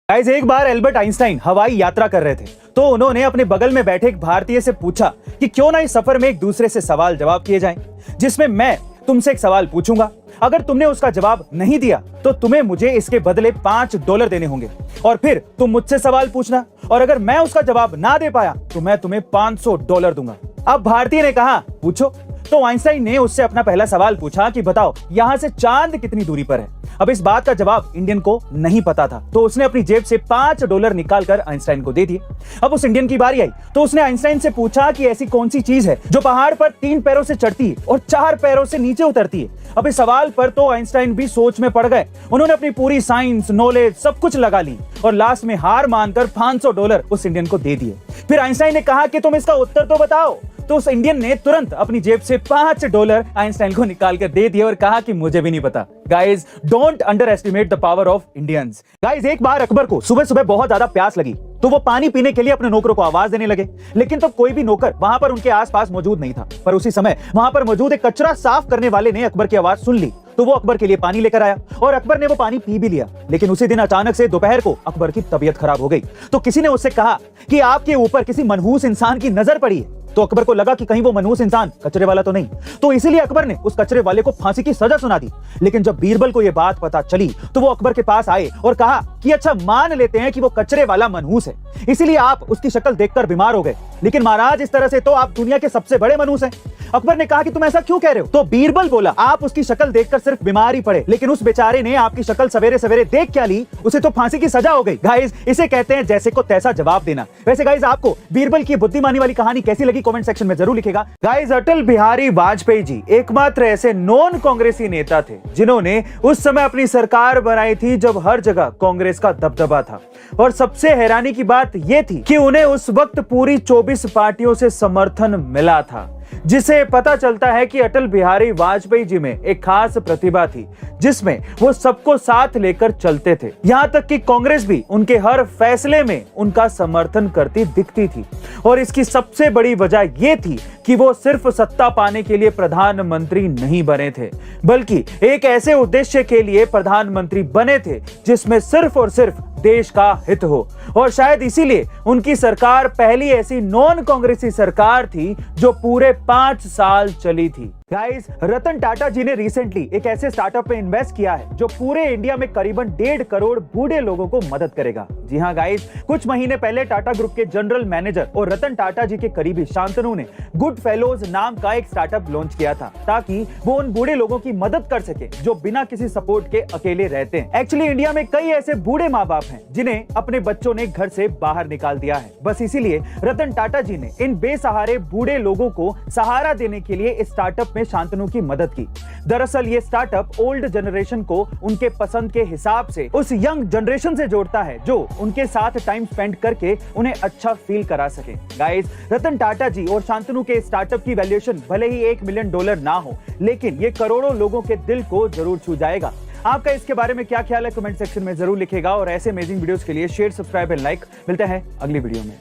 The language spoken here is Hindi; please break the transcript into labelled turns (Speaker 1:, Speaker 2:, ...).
Speaker 1: गाइस, एक बार एल्बर्ट आइंस्टाइन हवाई यात्रा कर रहे थे तो उन्होंने अपने बगल में बैठे एक भारतीय से पूछा कि क्यों ना इस सफर में एक दूसरे से सवाल जवाब किए जाएं, जिसमें मैं तुमसे एक सवाल पूछूंगा। अगर तुमने उसका जवाब नहीं दिया तो तुम्हें मुझे इसके बदले $5 देने होंगे और फिर तुम मुझसे सवाल पूछना, और अगर मैं उसका जवाब ना दे पाया तो मैं तुम्हें $500 दूंगा। अब भारतीय ने कहा पूछो। तो आइंस्टाइन ने उससे अपना पहला सवाल पूछा कि बताओ यहां से चांद कितनी दूरी पर है। अब इस बात का जवाब इंडियन को नहीं पता था तो उसने अपनी जेब से $5 निकालकर आइंस्टाइन को दे दिए। अब उस इंडियन की बारी आई तो उसने आइंस्टाइन से पूछा कि ऐसी कौन सी चीज है जो पहाड़ पर 3 पैरों से चढ़ती है और 4 पैरों से नीचे उतरती है। अब इस सवाल पर तो आइंस्टाइन भी सोच में पड़ गए। उन्होंने अपनी पूरी साइंस नॉलेज सब कुछ लगा ली और लास्ट में हार मानकर $500 उस इंडियन को दे दिए। फिर आइंस्टाइन ने कहा कि तुम इसका उत्तर तो बताओ। तो उस इंडियन ने तुरंत अपनी जेब से $5 आइंस्टाइन को निकाल कर दे दिए और कहा कि मुझे भी नहीं पता। Guys, don't under estimate the power of Indians. Guys, एक बार अकबर को सुबह सुबह बहुत ज्यादा प्यास लगी तो वो पानी पीने के लिए अपने नौकरों को आवाज देने लगे, लेकिन तो कोई भी नौकर वहां पर उनके आसपास मौजूद नहीं था। पर उसी समय वहां पर मौजूद एक कचरा साफ करने वाले ने अकबर की आवाज सुन ली तो वो अकबर के लिए पानी लेकर आया और अकबर ने वो पानी पी भी लिया। लेकिन उसी दिन अचानक से दोपहर को अकबर की तबीयत खराब हो गई तो किसी ने उससे कहा कि आपके ऊपर किसी मनहूस इंसान की नजर पड़ी है। तो अकबर को लगा कि कहीं वो मनहूस इंसान कचरे वाला तो नहीं, तो इसीलिए अकबर ने उस कचरे वाले को फांसी की सजा सुना दी। लेकिन जब बीरबल को यह बात पता चली तो वो अकबर के पास आए और कहा कि अच्छा, मान लेते हैं कि वो कचरे वाला मनहूस है, इसीलिए आप उसकी शक्ल देखकर बीमार हो गए, लेकिन महाराज इस तरह से तो आप दुनिया के सबसे बड़े मनहूस हैं। अकबर ने कहा कि तुम ऐसा क्यों कह रहे हो? तो बीरबल बोला, आप उसकी शक्ल देखकर सिर्फ बीमार ही पड़े, लेकिन उस बेचारे ने आपकी शक्ल सवेरे सवेरे देख क्या ली, उसे तो फांसी की सजा हो गई। गाइस, इसे कहते हैं जैसे को तैसा जवाब देना। वैसे गाइस, आपको बीरबल की बुद्धिमानी वाली कहानी कैसी लगी कमेंट सेक्शन में जरूर लिखेगा। गाइस, अटल बिहारी वाजपेयी जी एकमात्र ऐसे नॉन कांग्रेसी नेता थे जिन्होंने उस समय अपनी सरकार बनाई थी जब हर जगह कांग्रेस का दबदबा था। और सबसे हैरानी की बात यह थी कि उन्हें उस वक्त पूरी 24 पार्टियों से समर्थन मिला था, जिसे पता चलता है कि अटल बिहारी वाजपेयी जी में एक खास प्रतिभा थी जिसमें वो सबको साथ लेकर चलते थे। यहां तक कि कांग्रेस भी उनके हर फैसले में उनका समर्थन करती दिखती थी। और इसकी सबसे बड़ी वजह यह थी कि वो सिर्फ सत्ता पाने के लिए प्रधानमंत्री नहीं बने थे, बल्कि एक ऐसे उद्देश्य के लिए प्रधानमंत्री बने थे जिसमें सिर्फ और सिर्फ देश का हित हो। और शायद इसीलिए उनकी सरकार पहली ऐसी नॉन कांग्रेसी सरकार थी जो पूरे 5 साल चली थी। गाइस, रतन टाटा जी ने रिसेंटली एक ऐसे स्टार्टअप में इन्वेस्ट किया है जो पूरे इंडिया में करीबन 1.5 करोड़ बूढ़े लोगों को मदद करेगा। जी हाँ गाइस, कुछ महीने पहले टाटा ग्रुप के जनरल मैनेजर और रतन टाटा जी के करीबी शांतनु ने गुड फेलोज नाम का एक स्टार्टअप लॉन्च किया था ताकि वो उन बूढ़े लोगों की मदद कर सके जो बिना किसी सपोर्ट के अकेले रहते हैं। एक्चुअली इंडिया में कई ऐसे बूढ़े माँ बाप हैं जिन्हें अपने बच्चों ने घर से बाहर निकाल दिया है। बस इसीलिए रतन टाटा जी ने इन बेसहारे बूढ़े लोगों को सहारा देने के लिए इस स्टार्टअप में शांतनु की मदद की। दरअसल ये स्टार्टअप ओल्ड जनरेशन को उनके पसंद के हिसाब से उस यंग जनरेशन से जोड़ता है जो उनके साथ टाइम स्पेंड करके उन्हें अच्छा फील करा सके। गाइस, रतन टाटा जी और शांतनु के स्टार्टअप की वैल्यूएशन भले ही $1 मिलियन ना हो, लेकिन ये करोड़ों लोगों के दिल को जरूर छू जाएगा। आपका इसके बारे में क्या ख्याल है कमेंट सेक्शन में जरूर लिखेगा और ऐसे अमेजिंग वीडियोस के लिए शेयर, सब्सक्राइब एंड लाइक। मिलते हैं अगली वीडियो में।